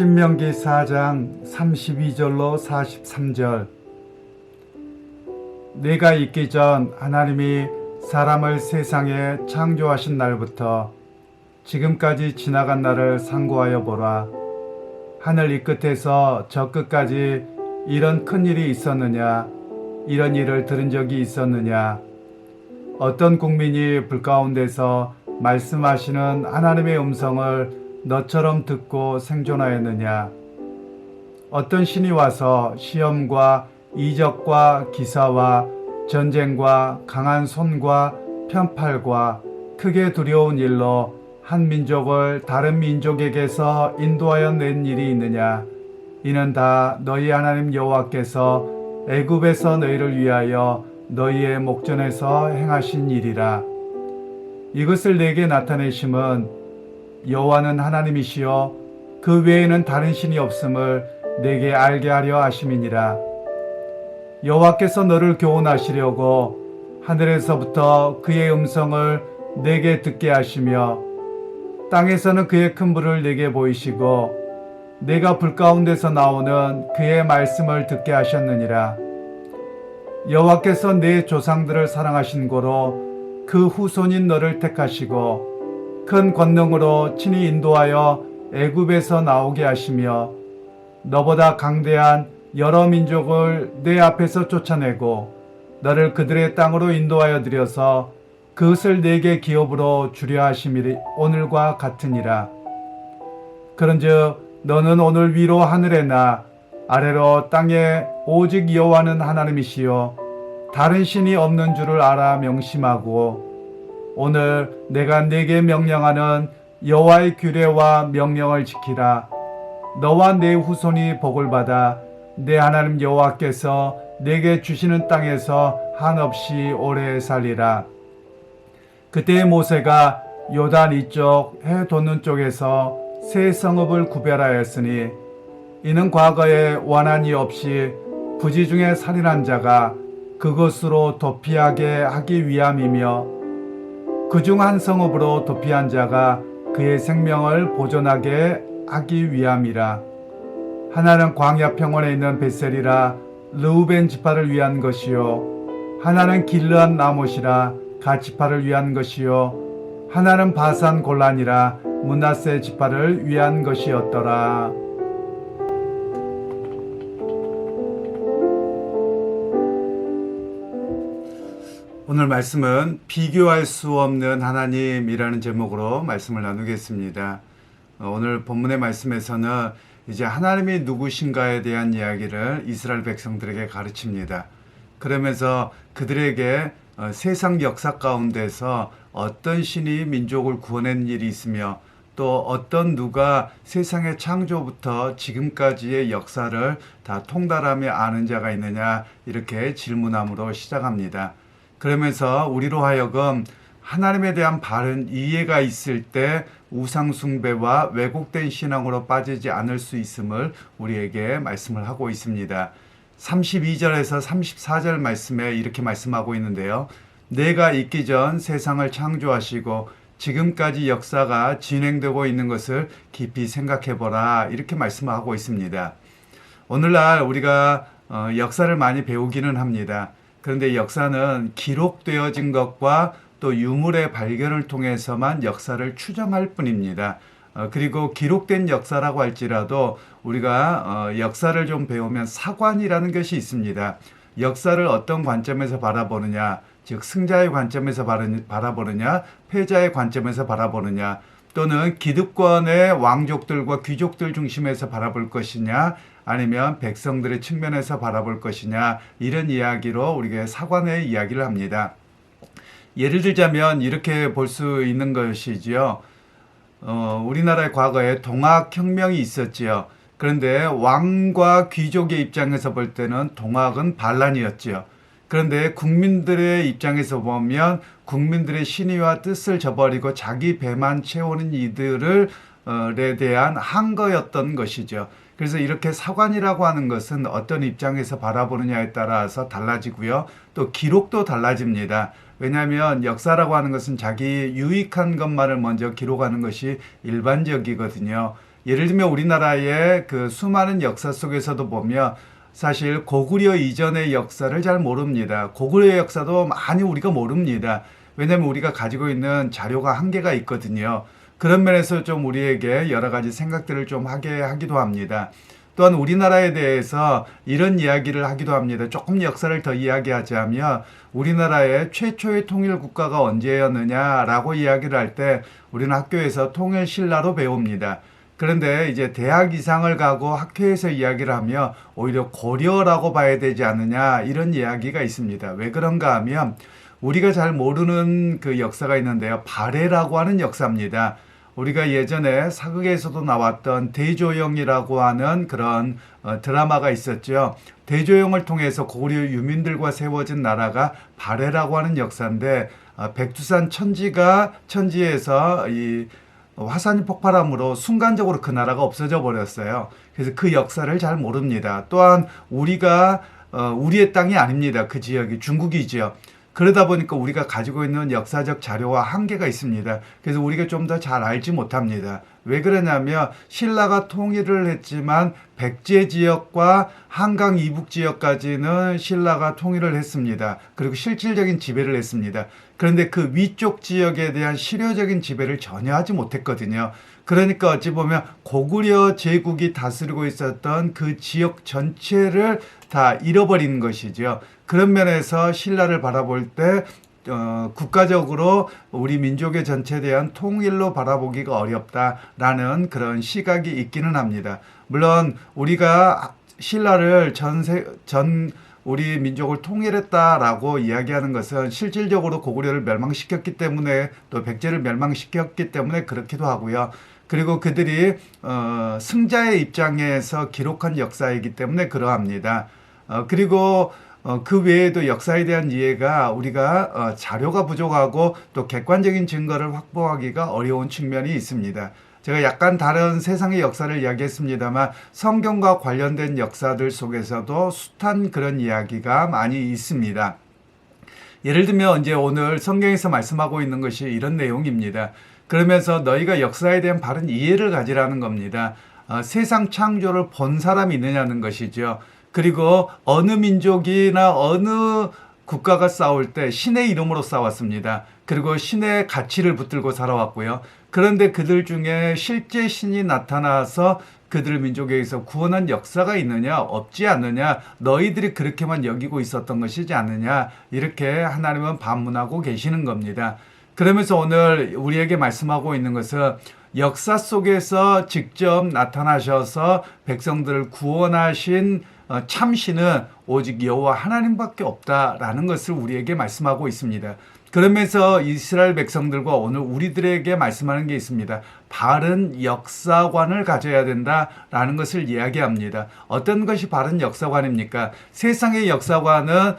신명기 4장 32절로 43절. 내가 있기 전 하나님이 사람을 세상에 창조하신 날부터 지금까지 지나간 날을 상고하여 보라. 하늘 이 끝에서 저 끝까지 이런 큰 일이 있었느냐? 이런 일을 들은 적이 있었느냐? 어떤 국민이 불 가운데서 말씀하시는 하나님의 음성을 너처럼 듣고 생존하였느냐? 어떤 신이 와서 시험과 이적과 기사와 전쟁과 강한 손과 편팔과 크게 두려운 일로 한 민족을 다른 민족에게서 인도하여 낸 일이 있느냐? 이는 다 너희 하나님 여호와께서 애굽에서 너희를 위하여 너희의 목전에서 행하신 일이라. 이것을 내게 나타내심은 여호와는 하나님이시요 그 외에는 다른 신이 없음을 내게 알게 하려 하심이니라. 여호와께서 너를 교훈하시려고 하늘에서부터 그의 음성을 내게 듣게 하시며 땅에서는 그의 큰 불을 내게 보이시고 내가 불 가운데서 나오는 그의 말씀을 듣게 하셨느니라. 여호와께서 내 조상들을 사랑하신 고로 그 후손인 너를 택하시고 큰 권능으로 친히 인도하여 애굽에서 나오게 하시며 너보다 강대한 여러 민족을 내 앞에서 쫓아내고 너를 그들의 땅으로 인도하여 들여서 그것을 내게 기업으로 주려 하심이 오늘과 같으니라. 그런즉 너는 오늘 위로 하늘에 나 아래로 땅에 오직 여호와는 하나님이시요 다른 신이 없는 줄을 알아 명심하고 오늘 내가 네게 명령하는 여호와의 규례와 명령을 지키라. 너와 네 후손이 복을 받아 내 하나님 여호와께서 내게 주시는 땅에서 한없이 오래 살리라. 그때 모세가 요단 이쪽 해 돋는 쪽에서 세 성읍을 구별하였으니 이는 과거에 원한이 없이 부지 중에 살인한 자가 그것으로 도피하게 하기 위함이며 그중 한 성읍으로 도피한 자가 그의 생명을 보존하게 하기 위함이라. 하나는 광야 평원에 있는 베셀이라 르우벤 지파를 위한 것이요 하나는 길르앗 나못이라 갓 지파를 위한 것이요 하나는 바산 골란이라 므낫세 지파를 위한 것이었더라. 오늘 말씀은 비교할 수 없는 하나님이라는 제목으로 말씀을 나누겠습니다. 오늘 본문의 말씀에서는 이제 하나님이 누구신가에 대한 이야기를 이스라엘 백성들에게 가르칩니다. 그러면서 그들에게 세상 역사 가운데서 어떤 신이 민족을 구원한 일이 있으며 또 어떤 누가 세상의 창조부터 지금까지의 역사를 다 통달하며 아는 자가 있느냐 이렇게 질문함으로 시작합니다. 그러면서 우리로 하여금 하나님에 대한 바른 이해가 있을 때 우상숭배와 왜곡된 신앙으로 빠지지 않을 수 있음을 우리에게 말씀을 하고 있습니다. 32절에서 34절 말씀에 이렇게 말씀하고 있는데요. 내가 있기 전 세상을 창조하시고 지금까지 역사가 진행되고 있는 것을 깊이 생각해보라 이렇게 말씀하고 있습니다. 오늘날 우리가 역사를 많이 배우기는 합니다. 그런데 역사는 기록되어진 것과 또 유물의 발견을 통해서만 역사를 추정할 뿐입니다. 그리고 기록된 역사라고 할지라도 우리가 역사를 좀 배우면 사관이라는 것이 있습니다. 역사를 어떤 관점에서 바라보느냐, 즉 승자의 관점에서 바라보느냐, 패자의 관점에서 바라보느냐, 또는 기득권의 왕족들과 귀족들 중심에서 바라볼 것이냐, 아니면 백성들의 측면에서 바라볼 것이냐 이런 이야기로 우리가 사관의 이야기를 합니다. 예를 들자면 이렇게 볼 수 있는 것이지요. 우리나라의 과거에 동학혁명이 있었지요. 그런데 왕과 귀족의 입장에서 볼 때는 동학은 반란이었지요. 그런데 국민들의 입장에서 보면 국민들의 신의와 뜻을 저버리고 자기 배만 채우는 이들에 대한 항거였던 것이죠. 그래서 이렇게 사관이라고 하는 것은 어떤 입장에서 바라보느냐에 따라서 달라지고요. 또 기록도 달라집니다. 왜냐하면 역사라고 하는 것은 자기 유익한 것만을 먼저 기록하는 것이 일반적이거든요. 예를 들면 우리나라의 그 수많은 역사 속에서도 보면 사실 고구려 이전의 역사를 잘 모릅니다. 고구려 역사도 많이 우리가 모릅니다. 왜냐하면 우리가 가지고 있는 자료가 한계가 있거든요. 그런 면에서 좀 우리에게 여러 가지 생각들을 좀 하게 하기도 합니다. 또한 우리나라에 대해서 이런 이야기를 하기도 합니다. 조금 역사를 더 이야기하자면 우리나라의 최초의 통일 국가가 언제였느냐라고 이야기를 할 때 우리는 학교에서 통일 신라로 배웁니다. 그런데 이제 대학 이상을 가고 학회에서 이야기를 하면 오히려 고려라고 봐야 되지 않느냐 이런 이야기가 있습니다. 왜 그런가 하면 우리가 잘 모르는 그 역사가 있는데요. 발해라고 하는 역사입니다. 우리가 예전에 사극에서도 나왔던 대조영이라고 하는 그런 드라마가 있었죠. 대조영을 통해서 고구려 유민들과 세워진 나라가 발해라고 하는 역사인데 백두산 천지에서 이 화산이 폭발함으로 순간적으로 그 나라가 없어져 버렸어요. 그래서 그 역사를 잘 모릅니다. 또한 우리가 우리의 땅이 아닙니다. 그 지역이 중국이죠. 그러다 보니까 우리가 가지고 있는 역사적 자료와 한계가 있습니다. 그래서 우리가 좀 더 잘 알지 못합니다. 왜 그러냐면 신라가 통일을 했지만 백제 지역과 한강 이북 지역까지는 신라가 통일을 했습니다. 그리고 실질적인 지배를 했습니다. 그런데 그 위쪽 지역에 대한 실효적인 지배를 전혀 하지 못했거든요. 그러니까 어찌 보면 고구려 제국이 다스리고 있었던 그 지역 전체를 다 잃어버리는 것이죠. 그런 면에서 신라를 바라볼 때 국가적으로 우리 민족의 전체에 대한 통일로 바라보기가 어렵다라는 그런 시각이 있기는 합니다. 물론 우리가 신라를 우리 민족을 통일했다라고 이야기하는 것은 실질적으로 고구려를 멸망시켰기 때문에 또 백제를 멸망시켰기 때문에 그렇기도 하고요. 그리고 그들이 승자의 입장에서 기록한 역사이기 때문에 그러합니다. 그리고 그 외에도 역사에 대한 이해가 우리가 자료가 부족하고 또 객관적인 증거를 확보하기가 어려운 측면이 있습니다. 제가 약간 다른 세상의 역사를 이야기했습니다만 성경과 관련된 역사들 속에서도 숱한 그런 이야기가 많이 있습니다. 예를 들면 이제 오늘 성경에서 말씀하고 있는 것이 이런 내용입니다. 그러면서 너희가 역사에 대한 바른 이해를 가지라는 겁니다. 세상 창조를 본 사람이 있느냐는 것이죠. 그리고 어느 민족이나 어느 국가가 싸울 때 신의 이름으로 싸웠습니다. 그리고 신의 가치를 붙들고 살아왔고요. 그런데 그들 중에 실제 신이 나타나서 그들 민족에게서 구원한 역사가 있느냐 없지 않느냐 너희들이 그렇게만 여기고 있었던 것이지 않느냐 이렇게 하나님은 반문하고 계시는 겁니다. 그러면서 오늘 우리에게 말씀하고 있는 것은 역사 속에서 직접 나타나셔서 백성들을 구원하신 참신은 오직 여호와 하나님밖에 없다라는 것을 우리에게 말씀하고 있습니다. 그러면서 이스라엘 백성들과 오늘 우리들에게 말씀하는 게 있습니다. 바른 역사관을 가져야 된다라는 것을 이야기합니다. 어떤 것이 바른 역사관입니까? 세상의 역사관은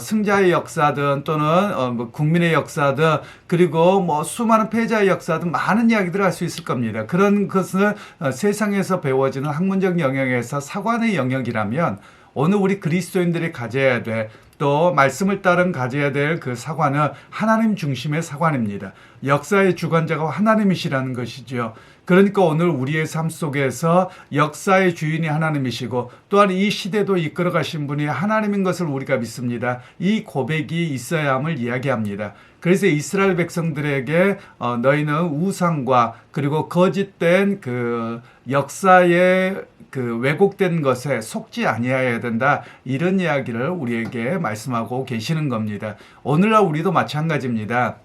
승자의 역사든 또는 국민의 역사든 그리고 수많은 패자의 역사든 많은 이야기들을 할 수 있을 겁니다. 그런 것은 세상에서 배워지는 학문적 영역에서 사관의 영역이라면 오늘 우리 그리스도인들이 가져야 돼. 또 말씀을 따른 가져야 될 그 사관은 하나님 중심의 사관입니다. 역사의 주관자가 하나님이시라는 것이죠. 그러니까 오늘 우리의 삶 속에서 역사의 주인이 하나님이시고 또한 이 시대도 이끌어 가신 분이 하나님인 것을 우리가 믿습니다. 이 고백이 있어야 함을 이야기합니다. 그래서 이스라엘 백성들에게 너희는 우상과 그리고 거짓된 그 역사의 그 왜곡된 것에 속지 아니해야 된다 이런 이야기를 우리에게 말씀하고 계시는 겁니다. 오늘날 우리도 마찬가지입니다.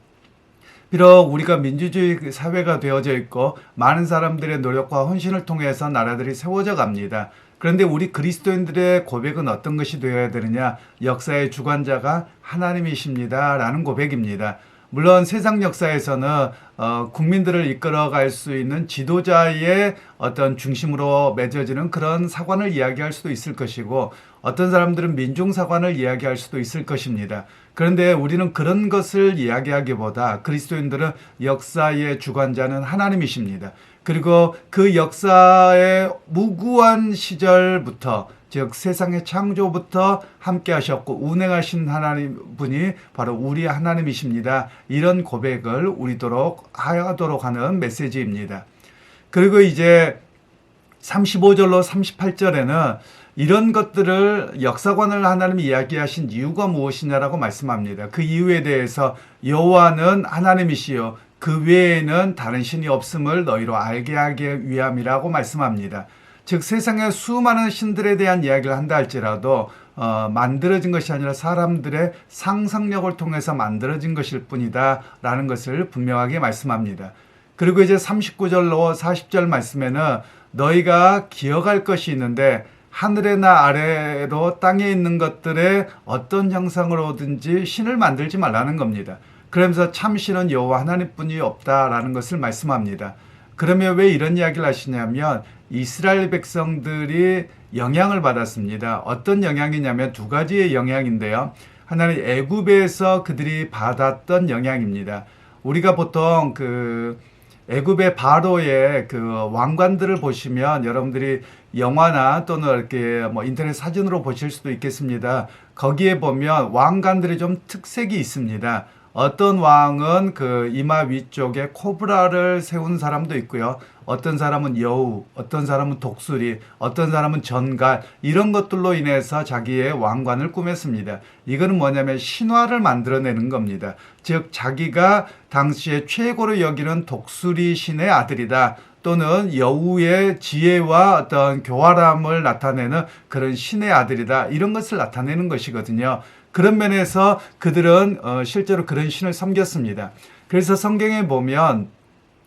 비록 우리가 민주주의 사회가 되어져 있고 많은 사람들의 노력과 헌신을 통해서 나라들이 세워져 갑니다. 그런데 우리 그리스도인들의 고백은 어떤 것이 되어야 되느냐? 역사의 주관자가 하나님이십니다 라는 고백입니다. 물론 세상 역사에서는 국민들을 이끌어갈 수 있는 지도자의 어떤 중심으로 맺어지는 그런 사관을 이야기할 수도 있을 것이고 어떤 사람들은 민중사관을 이야기할 수도 있을 것입니다. 그런데 우리는 그런 것을 이야기하기보다 그리스도인들은 역사의 주관자는 하나님이십니다. 그리고 그 역사의 무구한 시절부터 즉 세상의 창조부터 함께 하셨고 운행하신 하나님 분이 바로 우리 하나님이십니다. 이런 고백을 우리도록 하도록 하는 메시지입니다. 그리고 이제 35절로 38절에는 이런 것들을 역사관을 하나님이 이야기하신 이유가 무엇이냐라고 말씀합니다. 그 이유에 대해서 여호와는 하나님이시요 그 외에는 다른 신이 없음을 너희로 알게 하기 위함이라고 말씀합니다. 즉 세상에 수많은 신들에 대한 이야기를 한다 할지라도 만들어진 것이 아니라 사람들의 상상력을 통해서 만들어진 것일 뿐이다 라는 것을 분명하게 말씀합니다. 그리고 이제 39절로 40절 말씀에는 너희가 기억할 것이 있는데 하늘에나 아래로 땅에 있는 것들의 어떤 형상으로든지 신을 만들지 말라는 겁니다. 그러면서 참신은 여호와 하나님뿐이 없다라는 것을 말씀합니다. 그러면 왜 이런 이야기를 하시냐면 이스라엘 백성들이 영향을 받았습니다. 어떤 영향이냐면 두 가지의 영향인데요. 하나는 애굽에서 그들이 받았던 영향입니다. 우리가 보통 애굽의 바로의 왕관들을 보시면 여러분들이 영화나 또는 이렇게 인터넷 사진으로 보실 수도 있겠습니다. 거기에 보면 왕관들이 좀 특색이 있습니다. 어떤 왕은 이마 위쪽에 코브라를 세운 사람도 있고요. 어떤 사람은 여우, 어떤 사람은 독수리, 어떤 사람은 전갈 이런 것들로 인해서 자기의 왕관을 꾸몄습니다. 이거는 뭐냐면 신화를 만들어내는 겁니다. 즉 자기가 당시에 최고로 여기는 독수리 신의 아들이다. 또는 여우의 지혜와 어떤 교활함을 나타내는 그런 신의 아들이다. 이런 것을 나타내는 것이거든요. 그런 면에서 그들은 실제로 그런 신을 섬겼습니다. 그래서 성경에 보면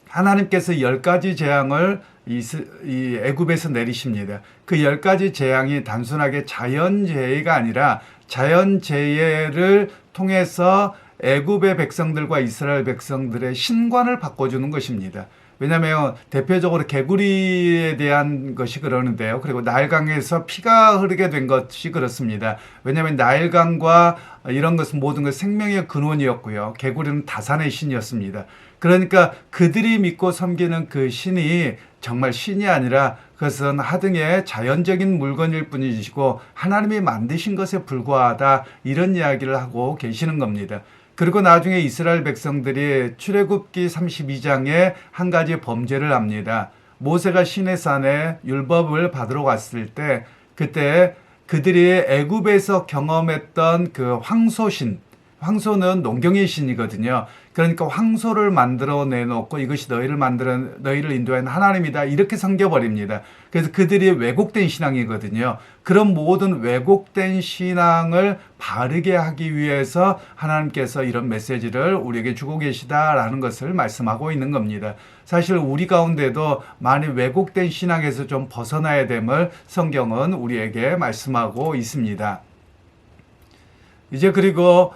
하나님께서 10가지 재앙을 이 애굽에서 내리십니다. 그 10가지 재앙이 단순하게 자연재해가 아니라 자연재해를 통해서 애굽의 백성들과 이스라엘 백성들의 신관을 바꿔주는 것입니다. 왜냐하면 대표적으로 개구리에 대한 것이 그러는데요. 그리고 나일강에서 피가 흐르게 된 것이 그렇습니다. 왜냐하면 나일강과 이런 것은 모든 것 생명의 근원이었고요. 개구리는 다산의 신이었습니다. 그러니까 그들이 믿고 섬기는 그 신이 정말 신이 아니라 그것은 하등의 자연적인 물건일 뿐이시고 하나님이 만드신 것에 불과하다 이런 이야기를 하고 계시는 겁니다. 그리고 나중에 이스라엘 백성들이 출애굽기 32장에 한 가지 범죄를 합니다. 모세가 시내산에 율법을 받으러 갔을 때 그때 그들이 애굽에서 경험했던 그 황소신, 황소는 농경의 신이거든요. 그러니까 황소를 만들어 내놓고 이것이 너희를 인도한 하나님이다 이렇게 섬겨버립니다. 그래서 그들이 왜곡된 신앙이거든요. 그런 모든 왜곡된 신앙을 바르게 하기 위해서 하나님께서 이런 메시지를 우리에게 주고 계시다라는 것을 말씀하고 있는 겁니다. 사실 우리 가운데도 많이 왜곡된 신앙에서 좀 벗어나야 됨을 성경은 우리에게 말씀하고 있습니다. 이제 그리고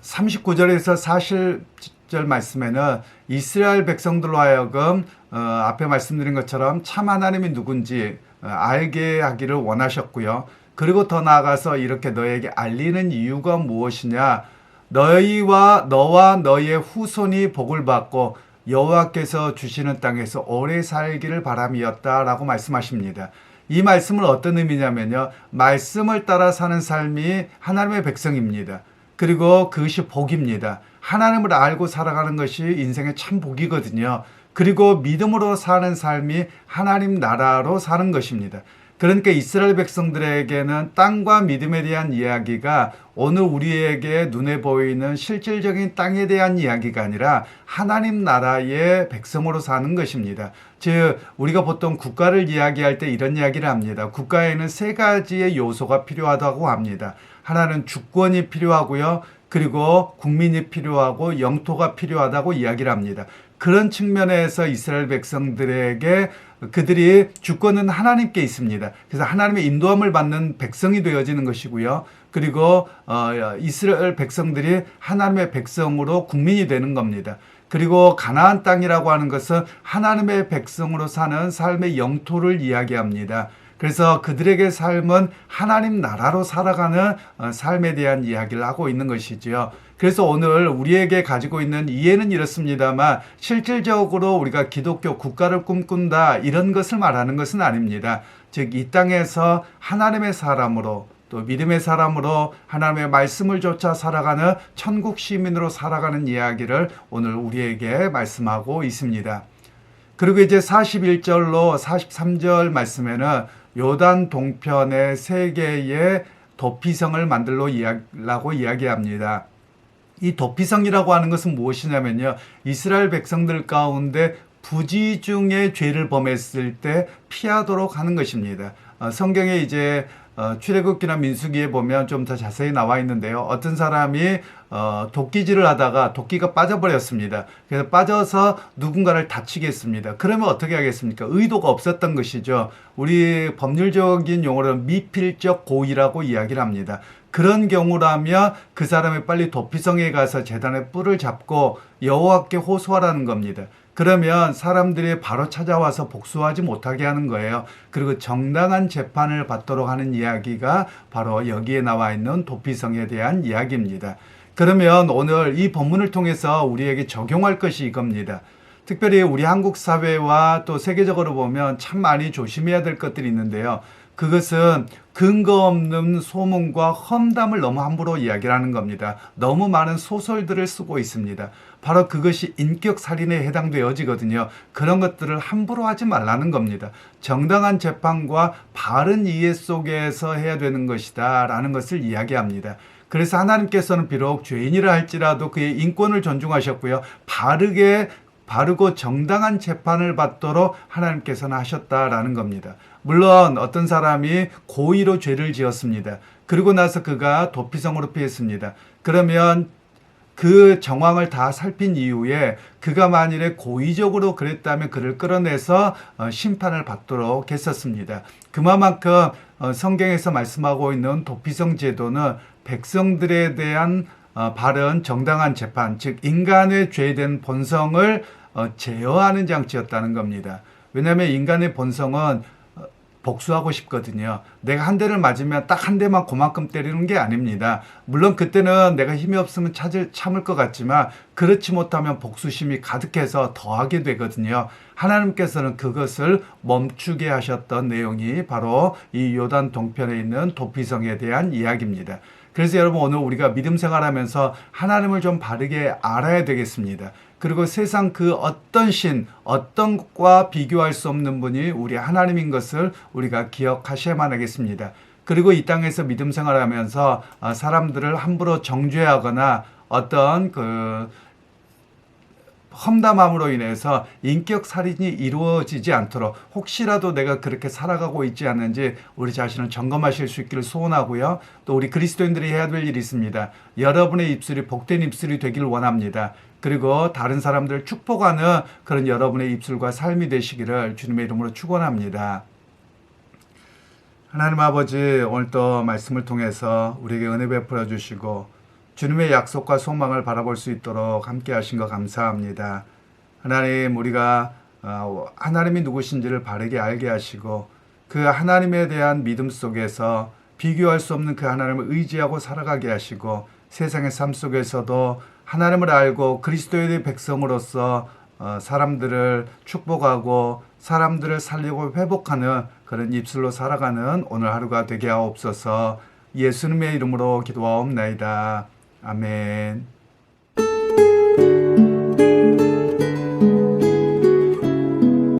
39절에서 40절 말씀에는 이스라엘 백성들로 하여금 앞에 말씀드린 것처럼 참 하나님이 누군지 알게 하기를 원하셨고요. 그리고 더 나아가서 이렇게 너에게 알리는 이유가 무엇이냐? 너와 너의 후손이 복을 받고 여호와께서 주시는 땅에서 오래 살기를 바람이었다라고 말씀하십니다. 이 말씀은 어떤 의미냐면요. 말씀을 따라 사는 삶이 하나님의 백성입니다. 그리고 그것이 복입니다. 하나님을 알고 살아가는 것이 인생의 참 복이거든요. 그리고 믿음으로 사는 삶이 하나님 나라로 사는 것입니다. 그러니까 이스라엘 백성들에게는 땅과 믿음에 대한 이야기가 오늘 우리에게 눈에 보이는 실질적인 땅에 대한 이야기가 아니라 하나님 나라의 백성으로 사는 것입니다. 즉 우리가 보통 국가를 이야기할 때 이런 이야기를 합니다. 국가에는 세 가지의 요소가 필요하다고 합니다. 하나는 주권이 필요하고요. 그리고 국민이 필요하고 영토가 필요하다고 이야기를 합니다. 그런 측면에서 이스라엘 백성들에게 그들이 주권은 하나님께 있습니다. 그래서 하나님의 인도함을 받는 백성이 되어지는 것이고요. 그리고 이스라엘 백성들이 하나님의 백성으로 국민이 되는 겁니다. 그리고 가나안 땅이라고 하는 것은 하나님의 백성으로 사는 삶의 영토를 이야기합니다. 그래서 그들에게 삶은 하나님 나라로 살아가는 삶에 대한 이야기를 하고 있는 것이지요. 그래서 오늘 우리에게 가지고 있는 이해는 이렇습니다만 실질적으로 우리가 기독교 국가를 꿈꾼다 이런 것을 말하는 것은 아닙니다. 즉 이 땅에서 하나님의 사람으로 또 믿음의 사람으로 하나님의 말씀을 쫓아 살아가는 천국 시민으로 살아가는 이야기를 오늘 우리에게 말씀하고 있습니다. 그리고 이제 41절로 43절 말씀에는 요단 동편의 세 개의 도피성을 만들라고 이야기합니다. 이 도피성이라고 하는 것은 무엇이냐면요, 이스라엘 백성들 가운데 부지 중에 죄를 범했을 때 피하도록 하는 것입니다. 성경에 이제 출애굽기나 민수기에 보면 좀 더 자세히 나와 있는데요. 어떤 사람이 도끼질을 하다가 도끼가 빠져버렸습니다. 그래서 빠져서 누군가를 다치게 했습니다. 그러면 어떻게 하겠습니까? 의도가 없었던 것이죠. 우리 법률적인 용어로는 미필적 고의라고 이야기를 합니다. 그런 경우라면 그 사람이 빨리 도피성에 가서 제단의 뿔을 잡고 여호와께 호소하라는 겁니다. 그러면 사람들이 바로 찾아와서 복수하지 못하게 하는 거예요. 그리고 정당한 재판을 받도록 하는 이야기가 바로 여기에 나와 있는 도피성에 대한 이야기입니다. 그러면 오늘 이 본문을 통해서 우리에게 적용할 것이 이겁니다. 특별히 우리 한국 사회와 또 세계적으로 보면 참 많이 조심해야 될 것들이 있는데요. 그것은 근거 없는 소문과 험담을 너무 함부로 이야기를 하는 겁니다. 너무 많은 소설들을 쓰고 있습니다. 바로 그것이 인격살인에 해당되어지거든요. 그런 것들을 함부로 하지 말라는 겁니다. 정당한 재판과 바른 이해 속에서 해야 되는 것이다 라는 것을 이야기합니다. 그래서 하나님께서는 비록 죄인이라 할지라도 그의 인권을 존중하셨고요, 바르고 정당한 재판을 받도록 하나님께서는 하셨다라는 겁니다. 물론 어떤 사람이 고의로 죄를 지었습니다. 그리고 나서 그가 도피성으로 피했습니다. 그러면 그 정황을 다 살핀 이후에 그가 만일에 고의적으로 그랬다면 그를 끌어내서 심판을 받도록 했었습니다. 그만큼 성경에서 말씀하고 있는 도피성 제도는 백성들에 대한 바른 정당한 재판, 즉 인간의 죄된 본성을 제어하는 장치였다는 겁니다. 왜냐하면 인간의 본성은 복수하고 싶거든요. 내가 한 대를 맞으면 딱 한 대만 그만큼 때리는 게 아닙니다. 물론 그때는 내가 힘이 없으면 참을 것 같지만 그렇지 못하면 복수심이 가득해서 더하게 되거든요. 하나님께서는 그것을 멈추게 하셨던 내용이 바로 이 요단 동편에 있는 도피성에 대한 이야기입니다. 그래서 여러분, 오늘 우리가 믿음 생활하면서 하나님을 좀 바르게 알아야 되겠습니다. 그리고 세상 그 어떤 신, 어떤 것과 비교할 수 없는 분이 우리 하나님인 것을 우리가 기억하셔야만 하겠습니다. 그리고 이 땅에서 믿음 생활하면서 사람들을 함부로 정죄하거나 어떤 험담함으로 인해서 인격 살인이 이루어지지 않도록 혹시라도 내가 그렇게 살아가고 있지 않는지 우리 자신을 점검하실 수 있기를 소원하고요. 또 우리 그리스도인들이 해야 될 일이 있습니다. 여러분의 입술이 복된 입술이 되길 원합니다. 그리고 다른 사람들을 축복하는 그런 여러분의 입술과 삶이 되시기를 주님의 이름으로 축원합니다. 하나님 아버지, 오늘 또 말씀을 통해서 우리에게 은혜 베풀어 주시고 주님의 약속과 소망을 바라볼 수 있도록 함께 하신 것 감사합니다. 하나님, 우리가 하나님이 누구신지를 바르게 알게 하시고 그 하나님에 대한 믿음 속에서 비교할 수 없는 그 하나님을 의지하고 살아가게 하시고 세상의 삶 속에서도 하나님을 알고 그리스도의 백성으로서 사람들을 축복하고 사람들을 살리고 회복하는 그런 입술로 살아가는 오늘 하루가 되게 하옵소서. 예수님의 이름으로 기도하옵나이다. 아멘.